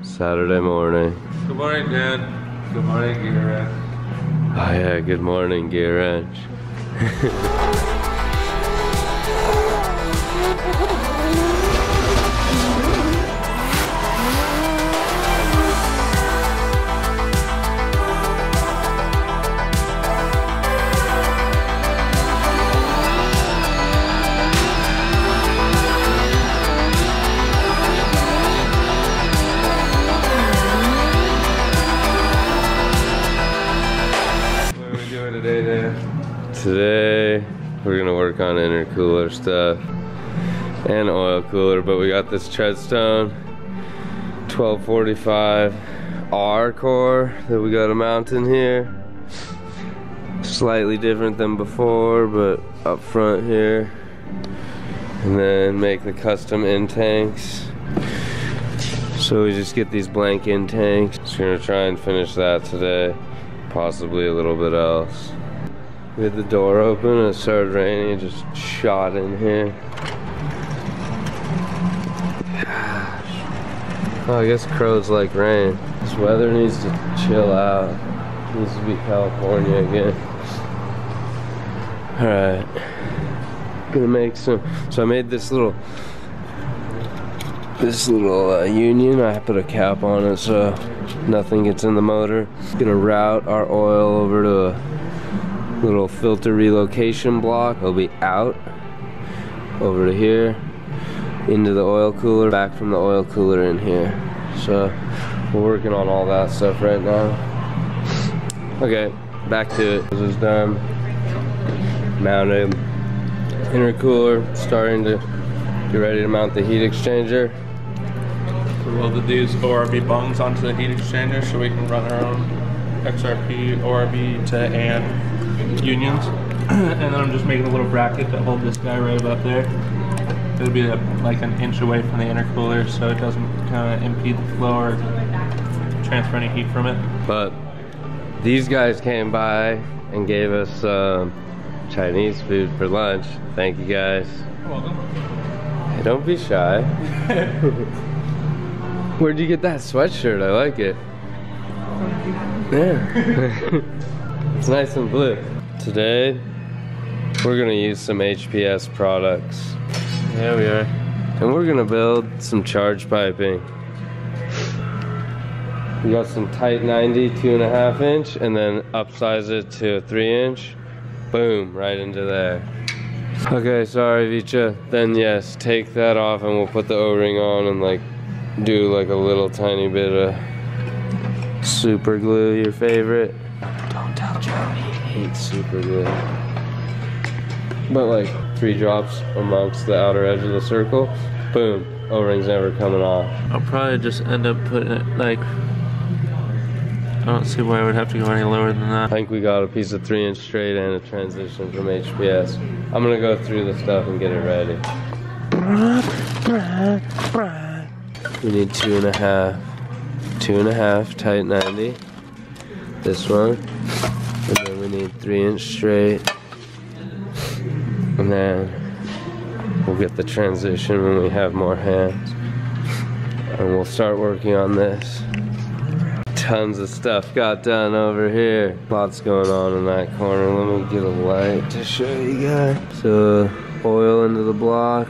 Saturday morning. Good morning, Dan. Good morning, Gear Wrench. Oh yeah, good morning, Gear Wrench. Today we're gonna work on intercooler stuff and oil cooler, but we got this Treadstone 1245 R core that we got to mount in here. Slightly different than before, but up front here, and then make the custom in tanks. So we just get these blank in tanks. Just gonna try and finish that today, possibly a little bit else. We had the door open and it started raining and just shot in here. Oh, I guess crows like rain. This weather needs to chill out. It needs to be California again. Alright. Gonna make some, so I made this little union. I put a cap on it so nothing gets in the motor. Gonna route our oil over to a little filter relocation block. It'll be out over to here, into the oil cooler, back from the oil cooler in here. So we're working on all that stuff right now. Okay, back to it. This is done. Mounted intercooler, starting to get ready to mount the heat exchanger. We welded these ORB bungs onto the heat exchanger so we can run our own XRP, ORB to AN unions. And then I'm just making a little bracket to hold this guy right up there. It'll be like an inch away from the intercooler so it doesn't kind of impede the flow or transfer any heat from it. But these guys came by and gave us Chinese food for lunch. Thank you guys. You're welcome. Hey, don't be shy. Where'd you get that sweatshirt? I like it. Yeah. It's nice and blue. Today, we're gonna use some HPS products. There we are. And we're gonna build some charge piping. We got some tight 90, 2.5 inch, and then upsize it to a 3 inch. Boom, right into there. Okay, sorry Vicha. Then yes, take that off and we'll put the O-ring on and like do like a little tiny bit of super glue, your favorite. Don't tell Joe, he hates super glue. But like 3 drops amongst the outer edge of the circle. Boom, O-ring's never coming off. I'll probably just end up putting it like, I don't see why I would have to go any lower than that. I think we got a piece of 3 inch straight and a transition from HPS. I'm gonna go through the stuff and get it ready. We need 2.5. 2.5 tight 90. This one. And then we need 3 inch straight. And then we'll get the transition when we have more hands. And we'll start working on this. Tons of stuff got done over here. Lots going on in that corner. Let me get a light to show you guys. So oil into the block,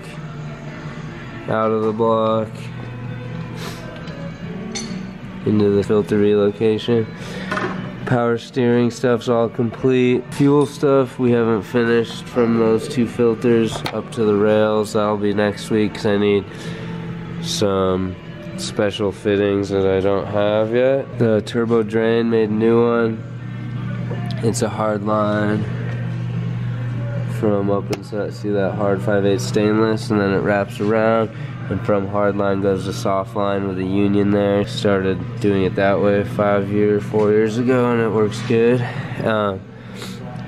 out of the block, into the filter relocation. Power steering stuff's all complete. Fuel stuff we haven't finished from those 2 filters up to the rails. That'll be next week because I need some special fittings that I don't have yet. The turbo drain, made a new one. It's a hard line from up inside. See that hard 5/8 stainless, and then it wraps around. And from hard line goes to soft line with a union there. Started doing it that way 4 years ago, and it works good.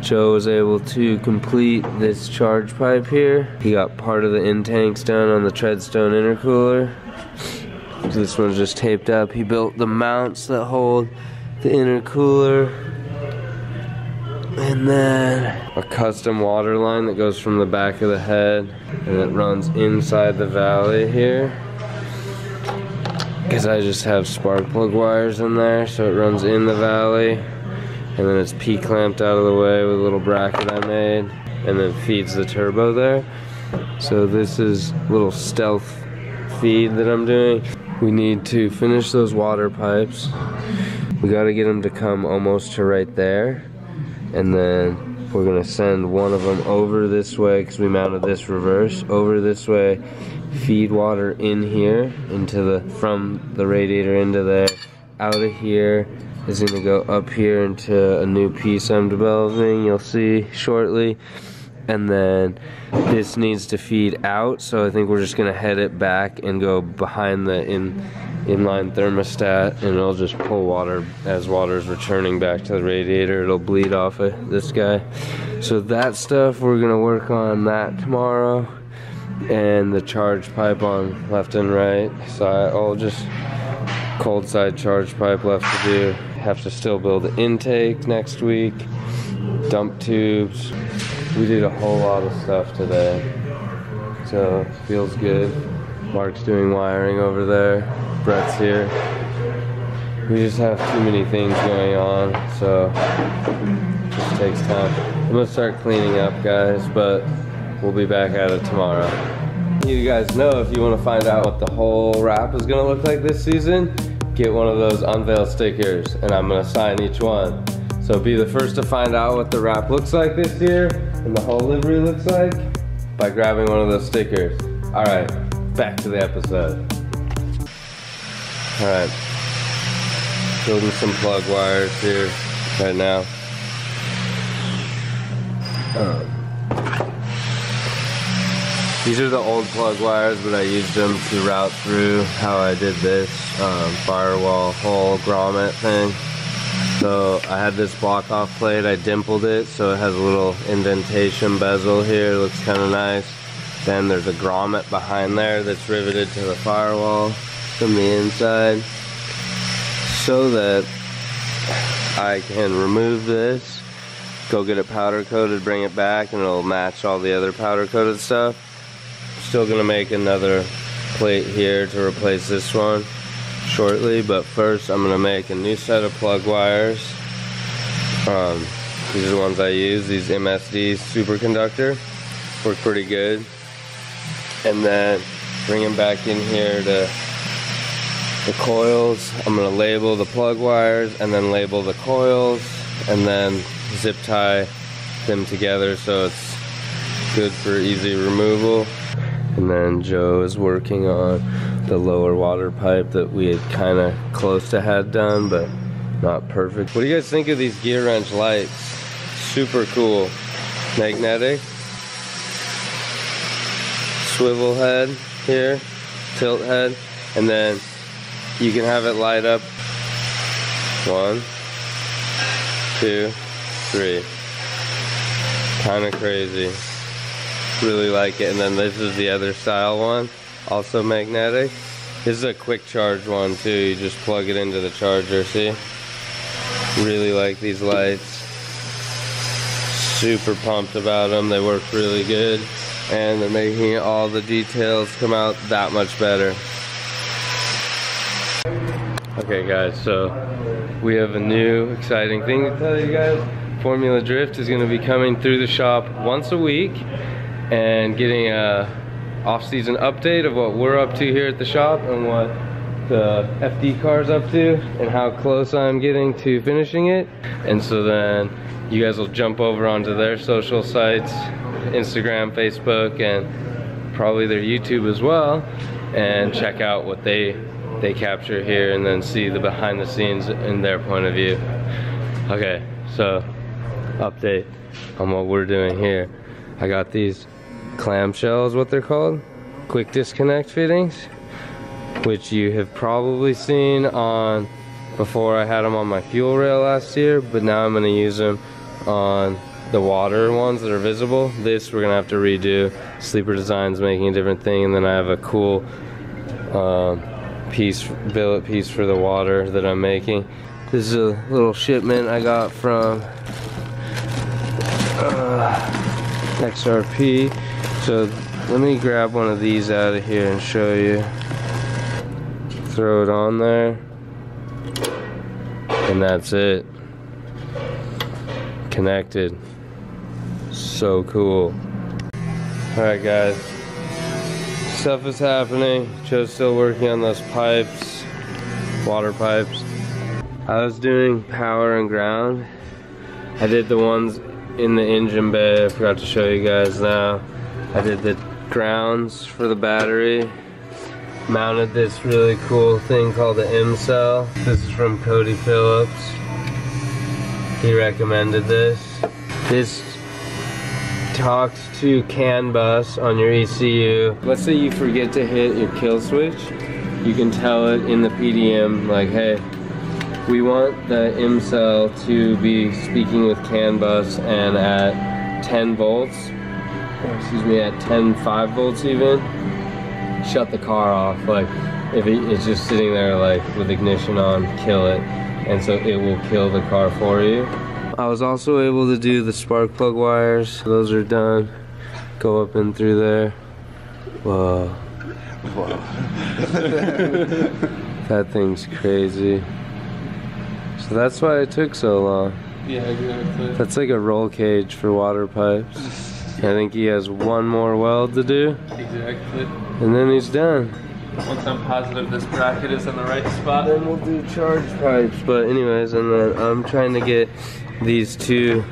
Joe was able to complete this charge pipe here. He got part of the in tanks done on the Treadstone intercooler. This one's just taped up. He built the mounts that hold the intercooler. And then a custom water line that goes from the back of the head and it runs inside the valley here. because I just have spark plug wires in there, so it runs in the valley, and then it's P-clamped out of the way with a little bracket I made, and then feeds the turbo there. So this is a little stealth feed that I'm doing. We need to finish those water pipes. We got to get them to come almost to right there, and then we're gonna send one of them over this way because we mounted this reverse over this way, feed water in here into the, from the radiator into there, out of here is gonna go up here into a new piece I'm developing, you'll see shortly, and then this needs to feed out, so I think we're just gonna head it back and go behind the inline thermostat, and it'll just pull water as water is returning back to the radiator. It'll bleed off of this guy. So that stuff, we're gonna work on that tomorrow, and the charge pipe on left and right side, all just cold side charge pipe left to do. Have to still build the intake next week, dump tubes. We did a whole lot of stuff today, so feels good. Mark's doing wiring over there, Brett's here. We just have too many things going on, so it just takes time. I'm gonna start cleaning up, guys, but we'll be back at it tomorrow. You guys know, if you want to find out what the whole wrap is gonna look like this season, get one of those unveil stickers, and I'm gonna sign each one. So be the first to find out what the wrap looks like this year, and the whole livery looks like, by grabbing one of those stickers. All right, back to the episode. All right, building some plug wires here right now. These are the old plug wires, but I used them to route through how I did this firewall hole grommet thing. So I had this block off plate, I dimpled it so it has a little indentation bezel here, it looks kind of nice. Then there's a grommet behind there that's riveted to the firewall from the inside, so that I can remove this, go get it powder coated, bring it back, and it'll match all the other powder coated stuff. Still gonna make another plate here to replace this one shortly, but first I'm gonna make a new set of plug wires. These are the ones I use, these MSD superconductor, work pretty good. And then bring them back in here to the coils. I'm gonna label the plug wires and then label the coils, and then zip tie them together so it's good for easy removal. And then Joe is working on the lower water pipe that we had kind of close to had done, but not perfect. What do you guys think of these gear wrench lights? Super cool. Magnetic. Swivel head here, tilt head, and then you can have it light up 1, 2, 3. Kind of crazy. Really like it. And then this is the other style one, also magnetic. This is a quick charge one too. You just plug it into the charger, see? Really like these lights. Super pumped about them. They work really good, and they're making all the details come out that much better. Okay guys, so we have a new exciting thing to tell you guys. Formula Drift is going to be coming through the shop once a week and getting a off-season update of what we're up to here at the shop and what the FD car's up to and how close I'm getting to finishing it. And so then you guys will jump over onto their social sites, Instagram, Facebook, and probably their YouTube as well, and check out what they capture here and then see the behind the scenes in their point of view. Okay, so update on what we're doing here. I got these clamshells, what they're called, quick disconnect fittings, which you have probably seen on before. I had them on my fuel rail last year, but now I'm going to use them on the water ones that are visible. This we're going to have to redo. Sleeper Design's making a different thing, and then I have a cool billet piece for the water that I'm making. This is a little shipment I got from XRP. So let me grab one of these out of here and show you. Throw it on there, and that's it. Connected. So cool. Alright guys, stuff is happening. Joe's still working on those pipes, water pipes. I was doing power and ground. I did the ones in the engine bay. I forgot to show you guys now. I did the grounds for the battery. Mounted this really cool thing called the M cell. This is from Cody Phillips. He recommended this. This talks to CAN bus on your ECU. Let's say you forget to hit your kill switch. You can tell it in the PDM like, hey, we want the M cell to be speaking with CAN bus and at 10 volts, or excuse me, at 5 volts even, shut the car off. Like if it's just sitting there like with ignition on, kill it, and so it will kill the car for you. I was also able to do the spark plug wires. Those are done. Go up and through there. Whoa. Whoa. That thing's crazy. So that's why it took so long. Yeah, exactly. That's like a roll cage for water pipes. I think he has one more weld to do. Exactly. And then he's done. Once I'm positive this bracket is in the right spot, then we'll do charge pipes. But anyways, and then I'm trying to get these two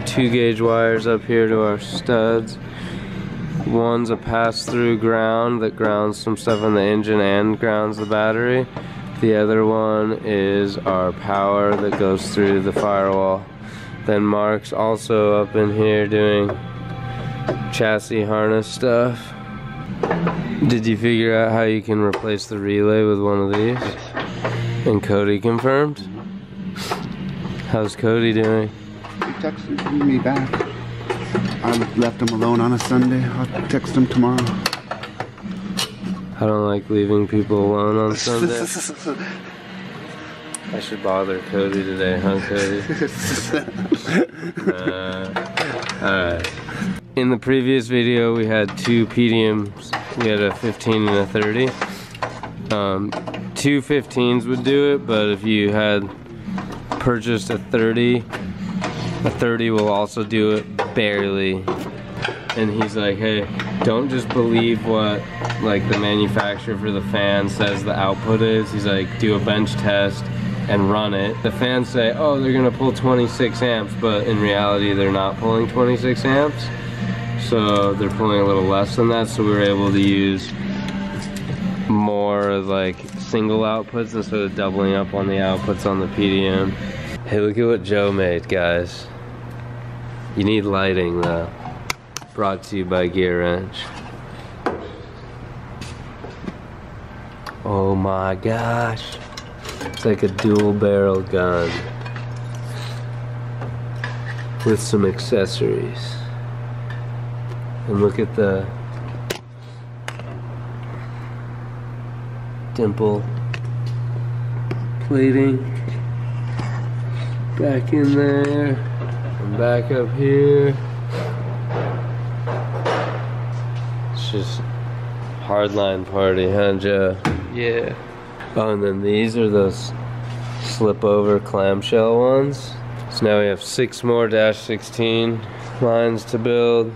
gauge wires up here to our studs. One's a pass-through ground that grounds some stuff in the engine and grounds the battery. The other one is our power that goes through the firewall. Then Mark's also up in here doing chassis harness stuff. Did you figure out how you can replace the relay with one of these? And Cody confirmed? How's Cody doing? He texted me back. I left him alone on a Sunday. I'll text him tomorrow. I don't like leaving people alone on Sunday. I should bother Cody today, huh, Cody? Alright. In the previous video, we had two PDMs. We had a 15 and a 30. Two 15s would do it, but if you had purchased a 30 will also do it barely. And he's like, hey, don't just believe what like the manufacturer for the fan says the output is. He's like, do a bench test and run it. The fans say, oh, they're gonna pull 26 amps, but in reality they're not pulling 26 amps. So they're pulling a little less than that, so we were able to use more like single outputs instead of doubling up on the outputs on the PDM. Hey, look at what Joe made, guys. You need lighting though. Brought to you by Gear Wrench. Oh my gosh. It's like a dual barrel gun with some accessories. And look at the dimple plating back in there and back up here. It's just hardline party, huh, Joe? yeah. Oh, and then these are those slip over clamshell ones. So now we have 6 more -16 lines to build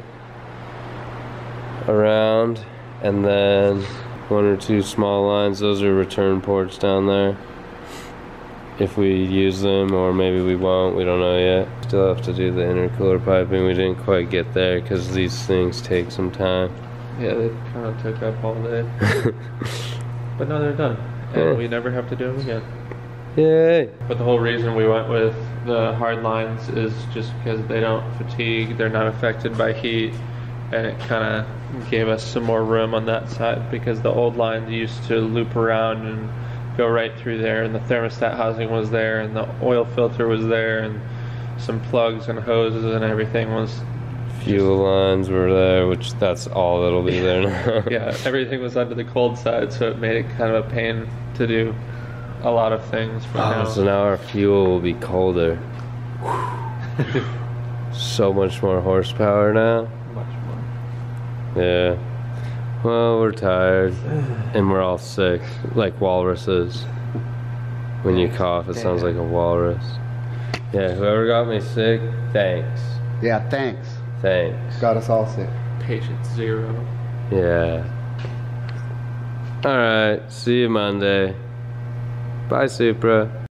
around, and then 1 or 2 small lines. Those are return ports down there. If we use them, or maybe we won't, we don't know yet. Still have to do the intercooler piping. We didn't quite get there because these things take some time. Yeah, they kind of took up all day. But no, they're done. And Yeah. we never have to do them again. Yay! But the whole reason we went with the hard lines is just because they don't fatigue, they're not affected by heat, and it kind of gave us some more room on that side, because the old lines used to loop around and go right through there, and the thermostat housing was there, and the oil filter was there, and some plugs and hoses and everything was... Fuel lines were there, which that's all that'll be there now. Yeah, everything was under the cold side, so it made it kind of a pain to do a lot of things from now. So now our fuel will be colder. So much more horsepower now. Much more. Yeah. Well, we're tired and we're all sick, like walruses. When you cough, it sounds like a walrus. Yeah, whoever got me sick, thanks. Yeah, thanks. Thanks. Got us all sick. Patient 0. Yeah. Alright, see you Monday. Bye, Supra.